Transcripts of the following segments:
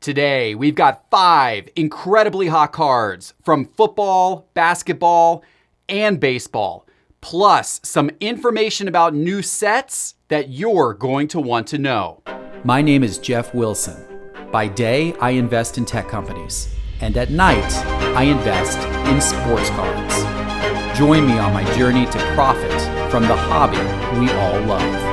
Today, we've got 5 incredibly hot cards from football, basketball, and baseball, plus some information about new sets that you're going to want to know. My name is Jeff Wilson. By day, I invest in tech companies, and at night, I invest in sports cards. Join me on my journey to profit from the hobby we all love.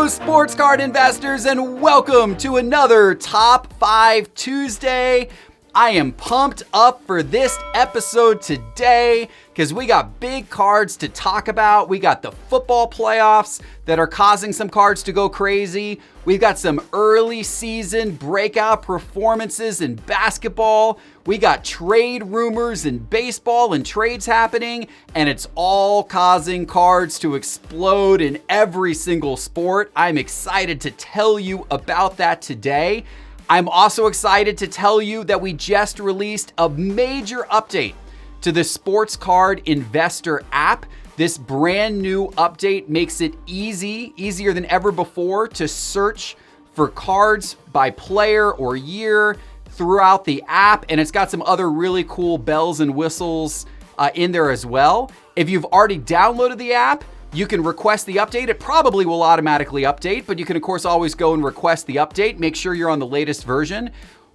Sports card investors, and welcome to another Top 5 Tuesday. I am pumped up for this episode today because we got big cards to talk about. We got the football playoffs that are causing some cards to go crazy. We've got some early season breakout performances in basketball. We got trade rumors in baseball and trades happening, and it's all causing cards to explode in every single sport. I'm excited to tell you about that today. I'm also excited to tell you that we just released a major update to the Sports Card Investor app. This brand new update makes it easier than ever before to search for cards by player or year throughout the app. And it's got some other really cool bells and whistles in there as well. If you've already downloaded the app, you can request the update. It probably will automatically update, but you can of course always go and request the update. Make sure you're on the latest version.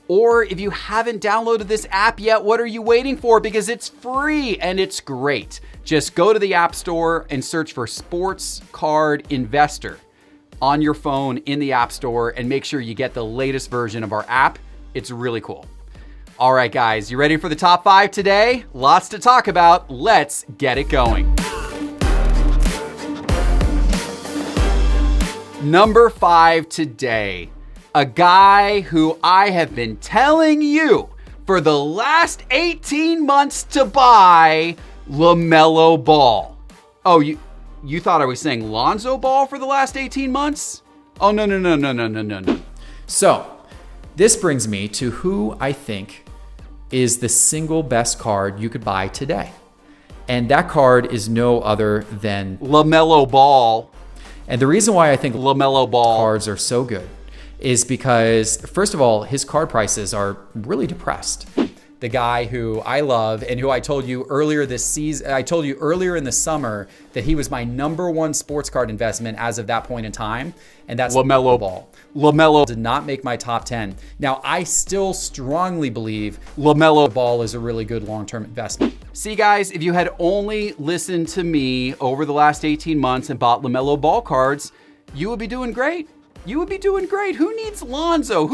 Or if you haven't downloaded this app yet, what are you waiting for? Because it's free and it's great. Just go to the App Store and search for Sports Card Investor on your phone in the App Store and make sure you get the latest version of our app. It's really cool. All right, guys, you ready for the top 5 today? Lots to talk about. Let's get it going. Number 5 today, a guy who I have been telling you for the last 18 months to buy, LaMelo Ball. Oh, you thought I was saying Lonzo Ball for the last 18 months? Oh, no. So, this brings me to who I think is the single best card you could buy today. And that card is no other than LaMelo Ball. And the reason why I think LaMelo Ball cards are so good is because, first of all, his card prices are really depressed. The guy who I love and who I told you earlier this season, I told you earlier in the summer that he was my number 1 sports card investment as of that point in time, and that's LaMelo Ball. LaMelo did not make my top 10. Now, I still strongly believe LaMelo Ball is a really good long-term investment. See, guys, if you had only listened to me over the last 18 months and bought LaMelo Ball cards, you would be doing great. You would be doing great. Who needs Lonzo?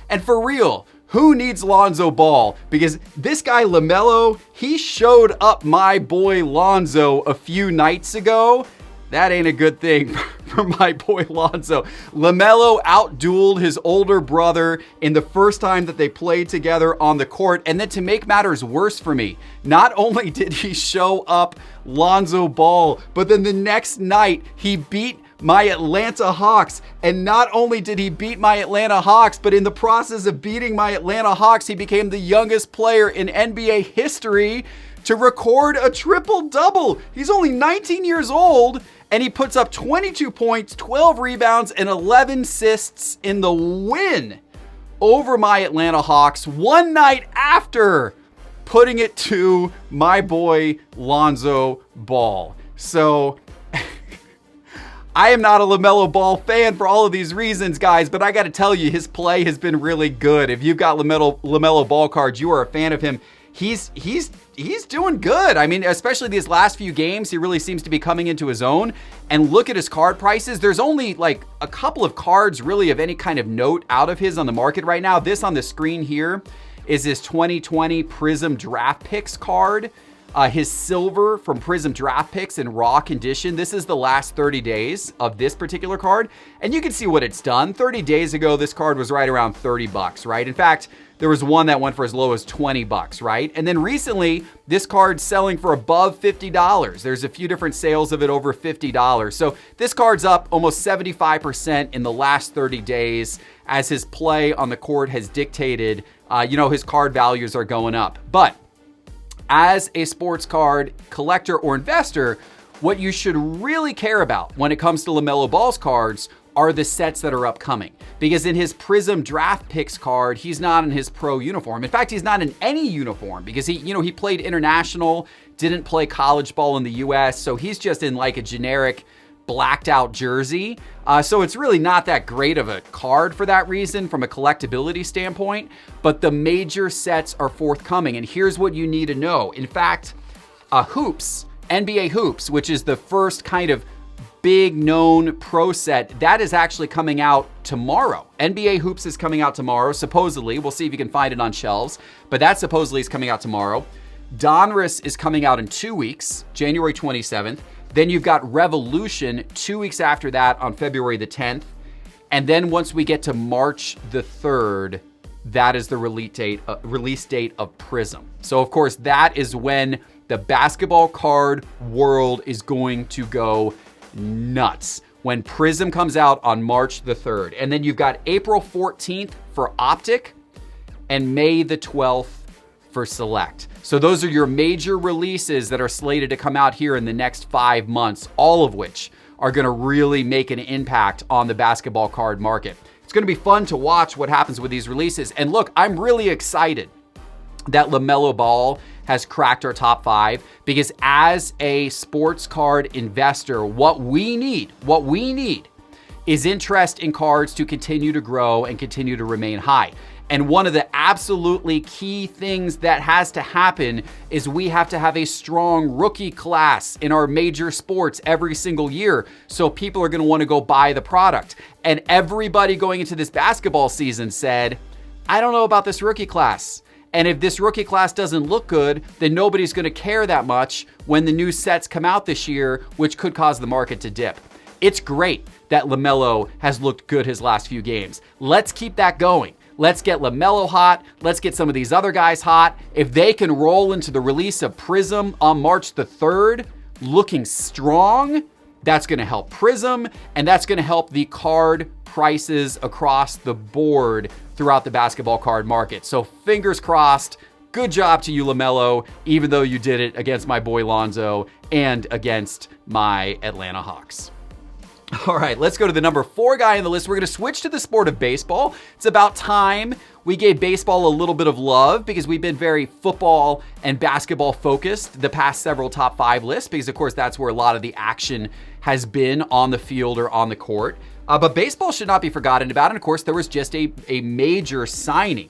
And for real, who needs Lonzo Ball? Because this guy LaMelo, he showed up my boy Lonzo a few nights ago. That ain't a good thing for my boy Lonzo. LaMelo outdueled his older brother in the first time that they played together on the court. And then to make matters worse for me, not only did he show up Lonzo Ball, but then the next night he beat my Atlanta Hawks. And not only did he beat my Atlanta Hawks, but in the process of beating my Atlanta Hawks, he became the youngest player in NBA history to record a triple-double. He's only 19 years old, and he puts up 22 points, 12 rebounds, and 11 assists in the win over my Atlanta Hawks one night after putting it to my boy Lonzo Ball. So I am not a LaMelo Ball fan for all of these reasons, guys, but I got to tell you, his play has been really good. If you've got LaMelo Ball cards, you are a fan of him. He's doing good. I mean, especially these last few games, he really seems to be coming into his own. And look at his card prices. There's only like a couple of cards really of any kind of note out of his on the market right now. This on the screen here is his 2020 Prism Draft Picks card. His silver from Prism Draft Picks in raw condition. This is the last 30 days of this particular card. And you can see what it's done. 30 days ago, this card was right around $30, right? In fact, there was one that went for as low as $20, right? And then recently, this card's selling for above $50. There's a few different sales of it over $50. So this card's up almost 75% in the last 30 days as his play on the court has dictated, his card values are going up. But as a sports card collector or investor, What you should really care about when it comes to LaMelo Ball's cards are the sets that are upcoming. Because in his Prism Draft Picks card, he's not in his pro uniform. In fact, he's not in any uniform because he played international, didn't play college ball in the US, so he's just in like a generic blacked out jersey. So it's really not that great of a card for that reason from a collectability standpoint, but the major sets are forthcoming. And here's what you need to know. In fact, NBA Hoops, which is the first kind of big known pro set, that is actually coming out tomorrow. NBA Hoops is coming out tomorrow, supposedly. We'll see if you can find it on shelves, but that supposedly is coming out tomorrow. Donruss is coming out in 2 weeks, January 27th. Then you've got Revolution 2 weeks after that on February the 10th. And then once we get to March the 3rd, that is the release date of Prism. So of course, that is when the basketball card world is going to go nuts. When Prism comes out on March the 3rd. And then you've got April 14th for Optic and May the 12th for Select. So those are your major releases that are slated to come out here in the next 5 months, all of which are going to really make an impact on the basketball card market. It's going to be fun to watch what happens with these releases. And look, I'm really excited that LaMelo Ball has cracked our top 5 because as a sports card investor, what we need is interest in cards to continue to grow and continue to remain high. And one of the absolutely key things that has to happen is we have to have a strong rookie class in our major sports every single year. So people are going to want to go buy the product. And everybody going into this basketball season said, I don't know about this rookie class. And if this rookie class doesn't look good, then nobody's going to care that much when the new sets come out this year, which could cause the market to dip. It's great that LaMelo has looked good his last few games. Let's keep that going. Let's get LaMelo hot. Let's get some of these other guys hot. If they can roll into the release of Prism on March the 3rd, looking strong, that's going to help Prism, and that's going to help the card prices across the board throughout the basketball card market. So fingers crossed. Good job to you, LaMelo, even though you did it against my boy Lonzo and against my Atlanta Hawks. All right, let's go to the number 4 guy on the list. We're going to switch to the sport of baseball. It's about time we gave baseball a little bit of love because we've been very football and basketball focused the past several top 5 lists because, of course, that's where a lot of the action has been on the field or on the court. But baseball should not be forgotten about. And, of course, there was just a major signing.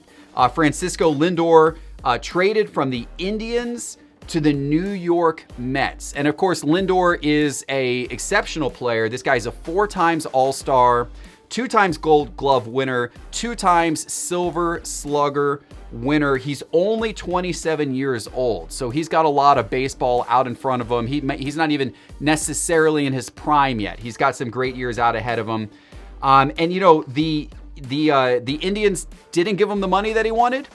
Francisco Lindor traded from the Indians to the New York Mets. And of course, Lindor is a exceptional player. This guy's a 4 times All-Star, 2 times Gold Glove winner, 2 times Silver Slugger winner. He's only 27 years old, so he's got a lot of baseball out in front of him. He's not even necessarily in his prime yet. He's got some great years out ahead of him. And you know, the Indians didn't give him the money that he wanted,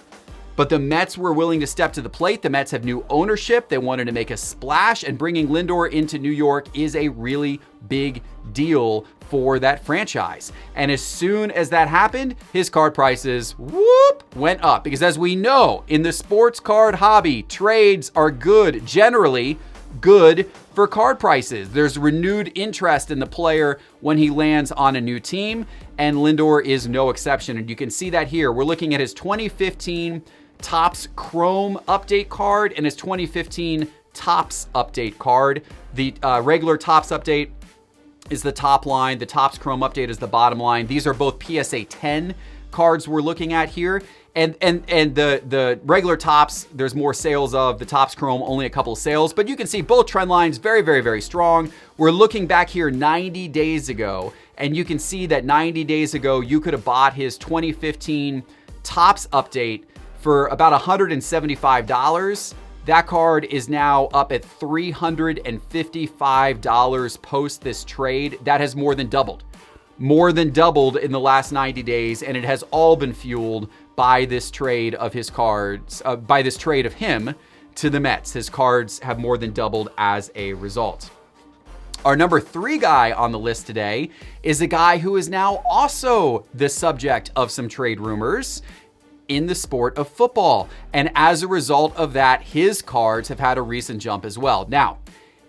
but the Mets were willing to step to the plate. The Mets have new ownership. They wanted to make a splash, and bringing Lindor into New York is a really big deal for that franchise. And as soon as that happened, his card prices, went up. Because as we know, in the sports card hobby, trades are good, generally good for card prices. There's renewed interest in the player when he lands on a new team, and Lindor is no exception. And you can see that here. We're looking at his 2015 Topps Chrome update card and his 2015 Topps update card. The regular Topps update is the top line. The Topps Chrome update is the bottom line. These are both PSA 10 cards we're looking at here. And the regular Topps, there's more sales of. The Topps Chrome, only a couple of sales. But you can see both trend lines very, very, very strong. We're looking back here 90 days ago, and you can see that 90 days ago, you could have bought his 2015 Topps update for about $175. That card is now up at $355 post this trade. That has more than doubled in the last 90 days, and it has all been fueled by this trade of his cards, by this trade of him to the Mets. His cards have more than doubled as a result. Our number 3 guy on the list today is a guy who is now also the subject of some trade rumors in the sport of football. And as a result of that, his cards have had a recent jump as well. Now,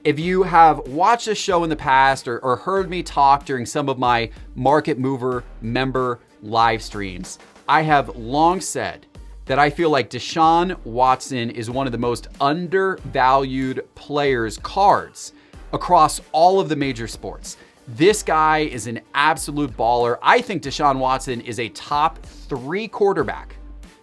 If you have watched this show in the past or heard me talk during some of my Market Mover member live streams, I have long said that I feel like Deshaun Watson is one of the most undervalued cards across all of the major sports. This guy is an absolute baller. I think Deshaun Watson is a top 3 quarterback,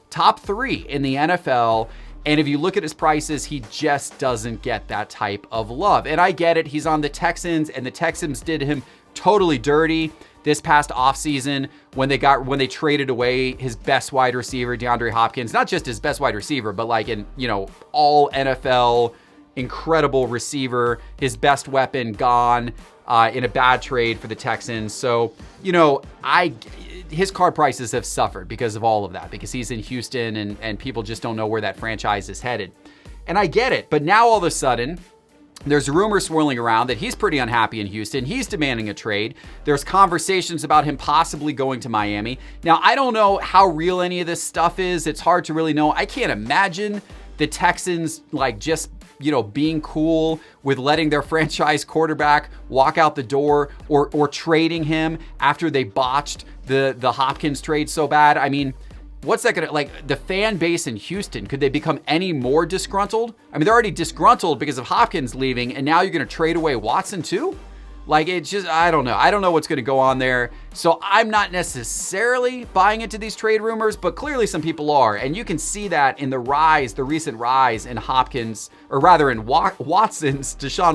top 3 in the NFL. And if you look at his prices, he just doesn't get that type of love. And I get it. He's on the Texans, and the Texans did him totally dirty this past offseason when they traded away his best wide receiver, DeAndre Hopkins. Not just his best wide receiver, but like all NFL, incredible receiver, his best weapon gone in a bad trade for the Texans. So, his card prices have suffered because of all of that, because he's in Houston and people just don't know where that franchise is headed. And I get it. But now all of a sudden, there's rumors swirling around that he's pretty unhappy in Houston. He's demanding a trade. There's conversations about him possibly going to Miami. Now, I don't know how real any of this stuff is. It's hard to really know. I can't imagine the Texans being cool with letting their franchise quarterback walk out the door or trading him after they botched the Hopkins trade so bad. I mean, what's that gonna, the fan base in Houston, could they become any more disgruntled? I mean, they're already disgruntled because of Hopkins leaving, and now you're gonna trade away Watson too? It's just, I don't know. I don't know what's gonna go on there. So I'm not necessarily buying into these trade rumors, but clearly some people are. And you can see that in the recent rise in Deshaun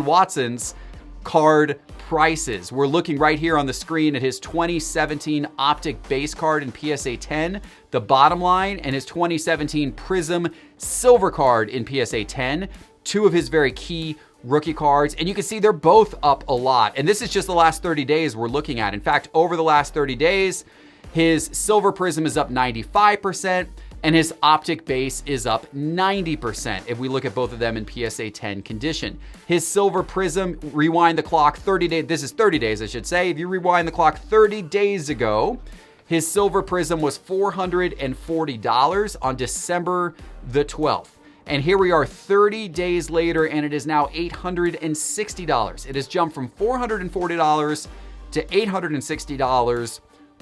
Watson's card prices. We're looking right here on the screen at his 2017 Optic base card in PSA 10, the bottom line, and his 2017 Prism silver card in PSA 10, 2 of his very key rookie cards. And you can see they're both up a lot. And this is just the last 30 days we're looking at. In fact, over the last 30 days, his silver Prism is up 95%. And his Optic base is up 90% if we look at both of them in PSA 10 condition. His silver Prism, rewind the clock 30 days, this is 30 days I should say. If you rewind the clock 30 days ago, his silver Prism was $440 on December the 12th. And here we are 30 days later, and it is now $860. It has jumped from $440 to $860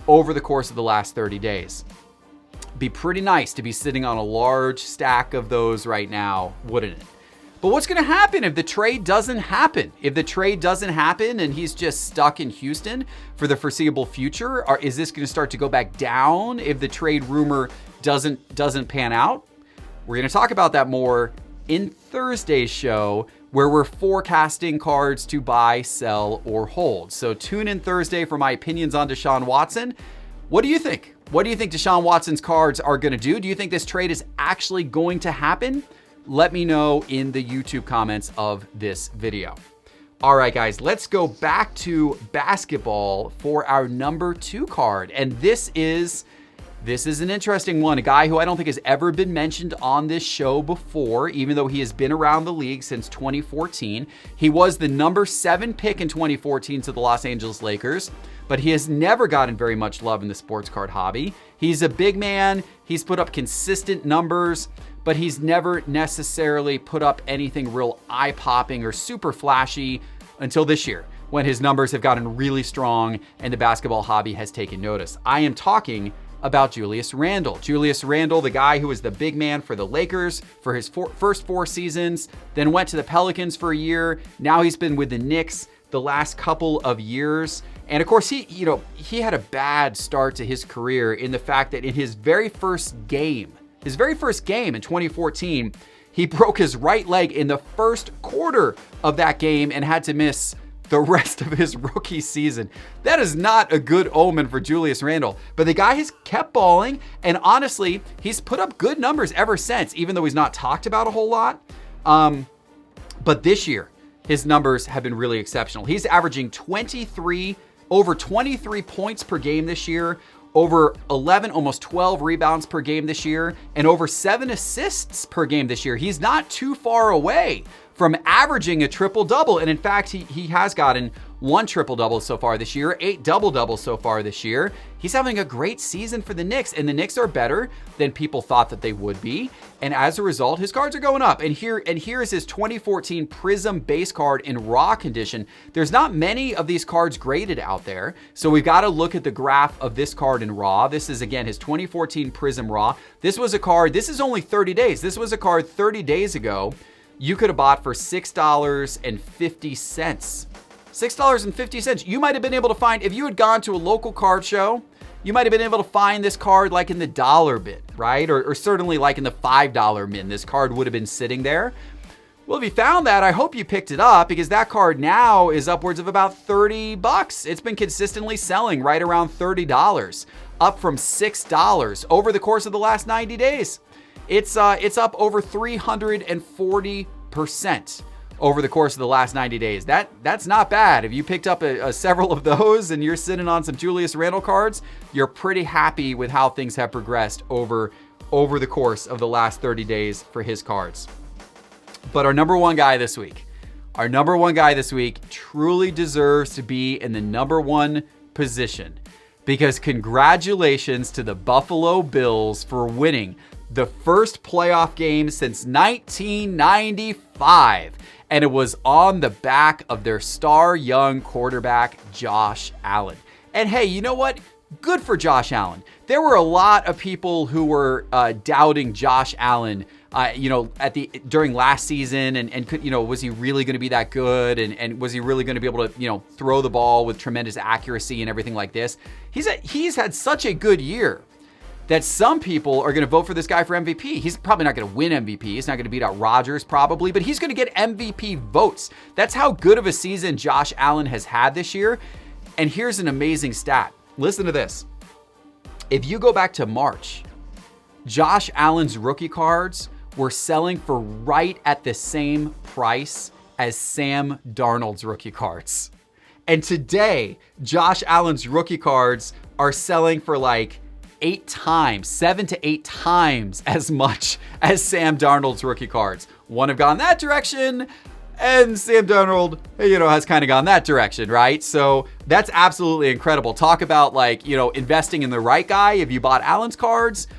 over the course of the last 30 days. Be pretty nice to be sitting on a large stack of those right now, wouldn't it? But what's going to happen if the trade doesn't happen? If the trade doesn't happen and he's just stuck in Houston for the foreseeable future, or is this going to start to go back down if the trade rumor doesn't pan out? We're going to talk about that more in Thursday's show, where we're forecasting cards to buy, sell, or hold. So tune in Thursday for my opinions on Deshaun Watson. What do you think? What do you think Deshaun Watson's cards are going to do? Do you think this trade is actually going to happen? Let me know in the YouTube comments of this video. All right, guys, let's go back to basketball for our number 2 card. And this is an interesting one. A guy who I don't think has ever been mentioned on this show before, even though he has been around the league since 2014. He was the number 7 pick in 2014 to the Los Angeles Lakers, but he has never gotten very much love in the sports card hobby. He's a big man. He's put up consistent numbers, but he's never necessarily put up anything real eye-popping or super flashy until this year, when his numbers have gotten really strong and the basketball hobby has taken notice. I am talking about Julius Randle. Julius Randle, the guy who was the big man for the Lakers for his first 4 seasons, then went to the Pelicans for a year. Now he's been with the Knicks the last couple of years. And of course, he had a bad start to his career in the fact that in his very first game in 2014, he broke his right leg in the first quarter of that game and had to miss the rest of his rookie season. That is not a good omen for Julius Randle, but the guy has kept balling, and honestly, he's put up good numbers ever since, even though he's not talked about a whole lot. But this year, his numbers have been really exceptional. He's averaging over 23 points per game this year, over 11, almost 12 rebounds per game this year, and over 7 assists per game this year. He's not too far away from averaging a triple-double. And in fact, he has gotten 1 triple-double so far this year, 8 double-doubles so far this year. He's having a great season for the Knicks, and the Knicks are better than people thought that they would be. And as a result, his cards are going up. And here is his 2014 Prism base card in raw condition. There's not many of these cards graded out there, so we've got to look at the graph of this card in raw. This is, again, his 2014 Prism raw. This was a card, this is only 30 days. This was a card 30 days ago you could have bought for $6.50. $6.50. You might have been able to find, if you had gone to a local card show, you might have been able to find this card like in the dollar bin, right? Or certainly like in the $5 bin. This card would have been sitting there. Well, if you found that, I hope you picked it up, because that card now is upwards of about $30. It's been consistently selling right around $30, up from $6 over the course of the last 90 days. It's up over 340% over the course of the last 90 days. That's not bad. If you picked up several of those and you're sitting on some Julius Randle cards, you're pretty happy with how things have progressed over the course of the last 30 days for his cards. But our number one guy this week truly deserves to be in the number one position, because congratulations to the Buffalo Bills for winning the first playoff game since 1995. And it was on the back of their star young quarterback, Josh Allen. And hey, you know what? Good for Josh Allen. There were a lot of people who were doubting Josh Allen, during last season, and was he really going to be that good? And was he really going to be able to, throw the ball with tremendous accuracy and everything like this? He's had such a good year that some people are going to vote for this guy for MVP. He's probably not going to win MVP. He's not going to beat out Rodgers probably, but he's going to get MVP votes. That's how good of a season Josh Allen has had this year. And here's an amazing stat. Listen to this. If you go back to March, Josh Allen's rookie cards were selling for right at the same price as Sam Darnold's rookie cards. And today, Josh Allen's rookie cards are selling for like 7 to 8 times as much as Sam Darnold's rookie cards. One have gone that direction, and Sam Darnold, has kind of gone that direction, right? So that's absolutely incredible. Talk about investing in the right guy if you bought Allen's cards,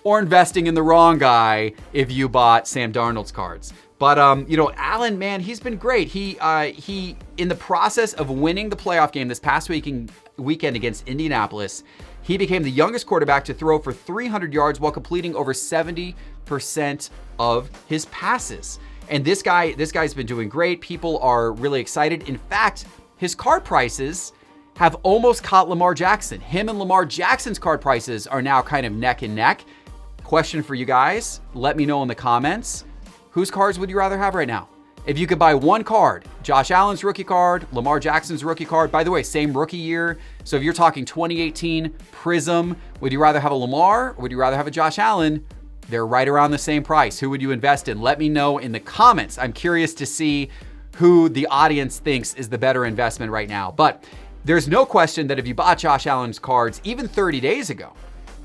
or investing in the wrong guy if you bought Sam Darnold's cards. But Allen, man, he's been great. He in the process of winning the playoff game this past weekend against Indianapolis, he became the youngest quarterback to throw for 300 yards while completing over 70% of his passes. And this guy's been doing great. People are really excited. In fact, his card prices have almost caught Lamar Jackson. Him and Lamar Jackson's card prices are now kind of neck and neck. Question for you guys. Let me know in the comments. Whose cards would you rather have right now? If you could buy one card, Josh Allen's rookie card, Lamar Jackson's rookie card, by the way, same rookie year. So if you're talking 2018 Prism, would you rather have a Lamar or would you rather have a Josh Allen? They're right around the same price. Who would you invest in? Let me know in the comments. I'm curious to see who the audience thinks is the better investment right now. But there's no question that if you bought Josh Allen's cards even 30 days ago,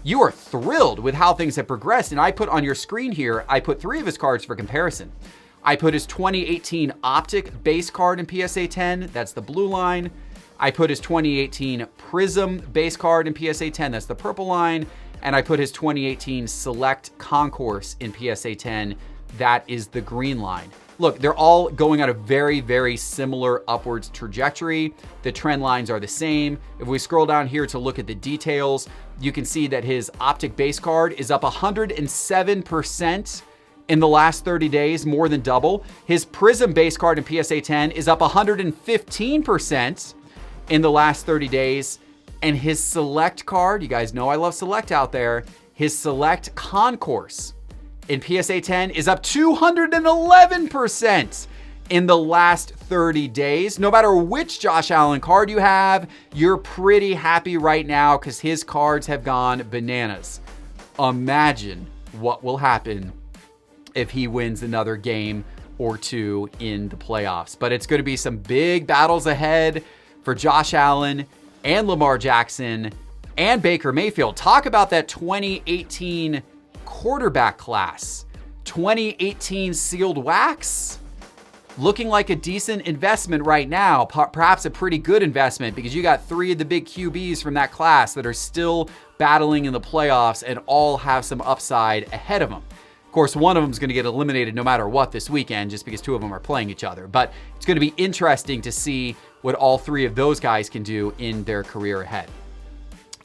you are thrilled with how things have progressed. And I put on your screen here, I put 3 of his cards for comparison. I put his 2018 Optic base card in PSA 10. That's the blue line. I put his 2018 Prism base card in PSA 10. That's the purple line. And I put his 2018 Select Concourse in PSA 10. That is the green line. Look, they're all going at a very, very similar upwards trajectory. The trend lines are the same. If we scroll down here to look at the details, you can see that his Optic base card is up 107% in the last 30 days, more than double. His Prism base card in PSA 10 is up 115% in the last 30 days. And his Select card, you guys know I love Select out there, his Select Concourse in PSA 10 is up 211% in the last 30 days. No matter which Josh Allen card you have, you're pretty happy right now because his cards have gone bananas. Imagine what will happen if he wins another game or two in the playoffs. But it's going to be some big battles ahead for Josh Allen and Lamar Jackson and Baker Mayfield. Talk about that 2018 quarterback class. 2018 sealed wax. looking like a decent investment right now, perhaps a pretty good investment, because you got 3 of the big QBs from that class that are still battling in the playoffs and all have some upside ahead of them. Of course, one of them is going to get eliminated no matter what this weekend, just because 2 of them are playing each other. But it's going to be interesting to see what all 3 of those guys can do in their career ahead.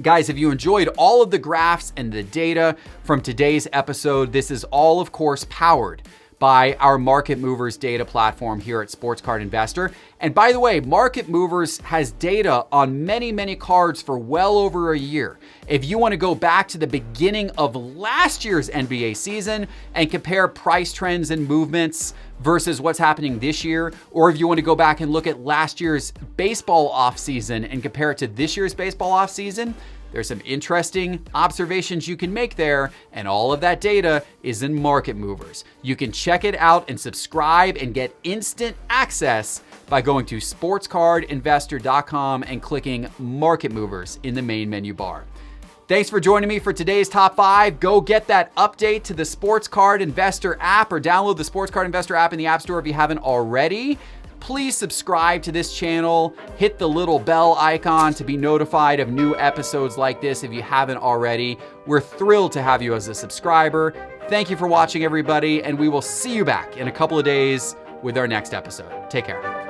Guys, if you enjoyed all of the graphs and the data from today's episode, this is all, of course, powered by our Market Movers data platform here at Sports Card Investor. And by the way, Market Movers has data on many, many cards for well over a year. If you want to go back to the beginning of last year's NBA season and compare price trends and movements versus what's happening this year, or if you want to go back and look at last year's baseball offseason and compare it to this year's baseball offseason, there's some interesting observations you can make there, and all of that data is in Market Movers. You can check it out and subscribe and get instant access by going to sportscardinvestor.com and clicking Market Movers in the main menu bar. Thanks for joining me for today's Top 5. Go get that update to the Sports Card Investor app, or download the Sports Card Investor app in the App Store if you haven't already. Please subscribe to this channel, hit the little bell icon to be notified of new episodes like this if you haven't already. We're thrilled to have you as a subscriber. Thank you for watching, everybody, and we will see you back in a couple of days with our next episode. Take care.